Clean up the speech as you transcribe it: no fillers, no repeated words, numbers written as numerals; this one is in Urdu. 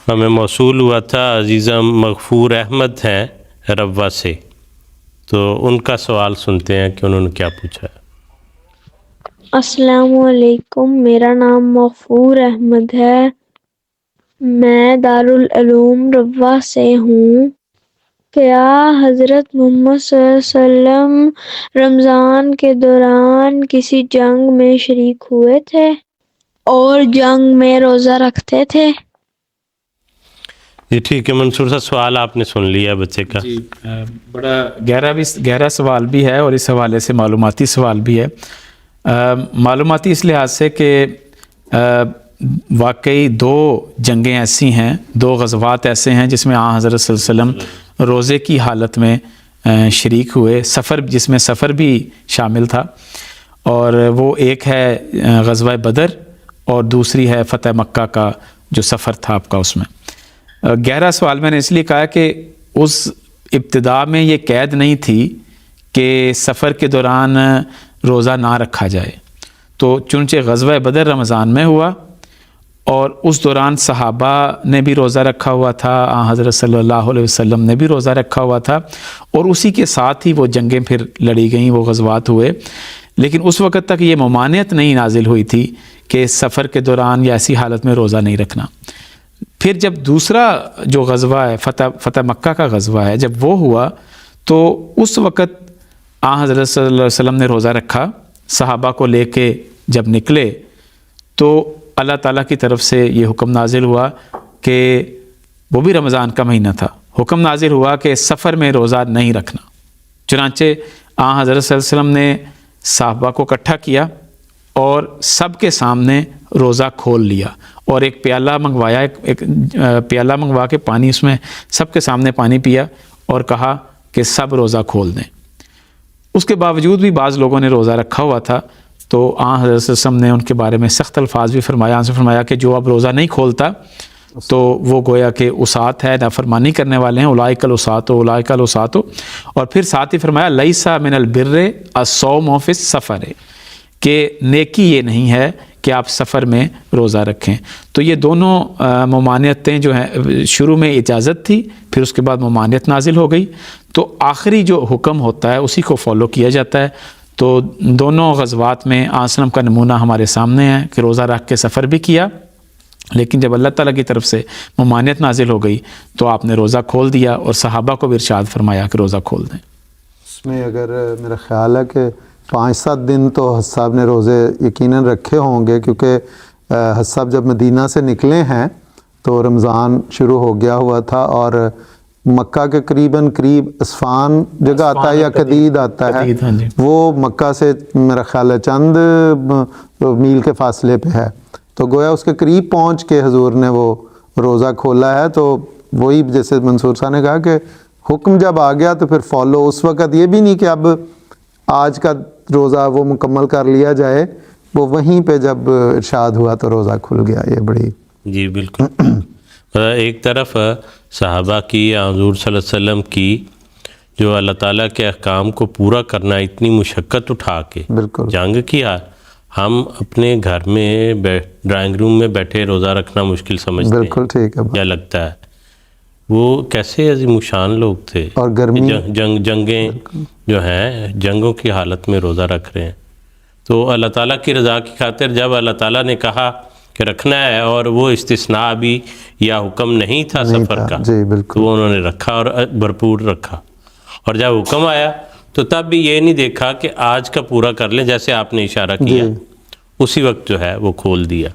ہمیں موصول ہوا تھا عزیزہ مغفور احمد ہیں روا سے، تو ان کا سوال سنتے ہیں کہ انہوں نے کیا پوچھا ہے۔ السلام علیکم، میرا نام مغفور احمد ہے، میں دارالعلوم روا سے ہوں۔ کیا حضرت محمد صلی اللہ علیہ وسلم رمضان کے دوران کسی جنگ میں شریک ہوئے تھے اور جنگ میں روزہ رکھتے تھے؟ جی ٹھیک ہے منصور صاحب، سوال آپ نے سن لیا بچے کا۔ جی بڑا گہرا سوال بھی ہے اور اس حوالے سے معلوماتی سوال بھی ہے۔ معلوماتی اس لحاظ سے کہ واقعی دو جنگیں ایسی ہیں، دو غزوات ایسے ہیں جس میں حضرت صلی اللہ علیہ وسلم روزے کی حالت میں شریک ہوئے، سفر جس میں سفر بھی شامل تھا، اور وہ ایک ہے غزوہ بدر اور دوسری ہے فتح مکہ کا جو سفر تھا آپ کا۔ اس میں گہرا سوال میں نے اس لیے کہا کہ اس ابتدا میں یہ قید نہیں تھی کہ سفر کے دوران روزہ نہ رکھا جائے، تو چنانچہ غزوہ بدر رمضان میں ہوا اور اس دوران صحابہ نے بھی روزہ رکھا ہوا تھا، حضرت صلی اللہ علیہ وسلم نے بھی روزہ رکھا ہوا تھا، اور اسی کے ساتھ ہی وہ جنگیں پھر لڑی گئیں، وہ غزوات ہوئے۔ لیکن اس وقت تک یہ ممانعت نہیں نازل ہوئی تھی کہ سفر کے دوران یا ایسی حالت میں روزہ نہیں رکھنا۔ پھر جب دوسرا جو غزوہ ہے فتح مکہ کا غزوہ ہے، جب وہ ہوا تو اس وقت حضرت صلی اللہ علیہ وسلم نے روزہ رکھا، صحابہ کو لے کے جب نکلے تو اللہ تعالیٰ کی طرف سے یہ حکم نازل ہوا کہ وہ بھی رمضان کا مہینہ تھا، حکم نازل ہوا کہ سفر میں روزہ نہیں رکھنا۔ چنانچہ حضرت صلی اللہ علیہ وسلم نے صحابہ کو اکٹھا کیا اور سب کے سامنے روزہ کھول لیا، اور ایک پیالہ منگوایا، ایک پیالہ منگوا کے پانی، اس میں سب کے سامنے پانی پیا اور کہا کہ سب روزہ کھول دیں۔ اس کے باوجود بھی بعض لوگوں نے روزہ رکھا ہوا تھا، تو حضرت صلی اللہ علیہ وسلم نے ان کے بارے میں سخت الفاظ بھی فرمایا کہ جو اب روزہ نہیں کھولتا تو وہ گویا کہ اسات ہے، نافرمانی کرنے والے ہیں، اولئک الاسات، اور پھر ساتھ ہی فرمایا لیس من البر الصوم فی السفر، کہ نیکی یہ نہیں ہے کہ آپ سفر میں روزہ رکھیں۔ تو یہ دونوں ممانعتیں جو ہیں، شروع میں اجازت تھی، پھر اس کے بعد ممانعت نازل ہو گئی، تو آخری جو حکم ہوتا ہے اسی کو فالو کیا جاتا ہے۔ تو دونوں غزوات میں وسلم کا نمونہ ہمارے سامنے ہے کہ روزہ رکھ کے سفر بھی کیا، لیکن جب اللہ تعالیٰ کی طرف سے ممانعت نازل ہو گئی تو آپ نے روزہ کھول دیا، اور صحابہ کو بھی ارشاد فرمایا کہ روزہ کھول دیں۔ اس میں اگر میرا خیال ہے کہ 5-7 دن تو حضرت صاحب نے روزے یقیناً رکھے ہوں گے، کیونکہ حضرت صاحب جب مدینہ سے نکلے ہیں تو رمضان شروع ہو گیا ہوا تھا، اور مکہ کے قریب اسفان جگہ آتا ہے یا قدید آتا ہے، وہ مکہ سے میرا خیال ہے چند میل کے فاصلے پہ ہے، تو گویا اس کے قریب پہنچ کے حضور نے وہ روزہ کھولا ہے۔ تو وہی جیسے منصور صاحب نے کہا کہ حکم جب آ گیا تو پھر فالو، اس وقت یہ بھی نہیں کہ اب آج کا روزہ وہ مکمل کر لیا جائے، وہ وہیں پہ جب ارشاد ہوا تو روزہ کھل گیا۔ یہ بڑی جی بالکل، ایک طرف صحابہ کی یا حضور صلی اللہ علیہ وسلم کی جو اللہ تعالیٰ کے احکام کو پورا کرنا، اتنی مشقت اٹھا کے بالکل جنگ کیا، ہم اپنے گھر میں ڈرائنگ روم میں بیٹھے روزہ رکھنا مشکل سمجھتے ہیں۔ بالکل ٹھیک ہے، کیا لگتا ہے وہ کیسے عظیم شان لوگ تھے، اور گرمی جنگیں جو ہیں، جنگوں کی حالت میں روزہ رکھ رہے ہیں۔ تو اللہ تعالیٰ کی رضا کی خاطر جب اللہ تعالیٰ نے کہا کہ رکھنا ہے، اور وہ استثناء بھی یا حکم نہیں تھا سفر کا، جی بالکل، تو انہوں نے رکھا اور بھرپور رکھا، اور جب حکم آیا تو تب بھی یہ نہیں دیکھا کہ آج کا پورا کر لیں، جیسے آپ نے اشارہ کیا، اسی وقت جو ہے وہ کھول دیا۔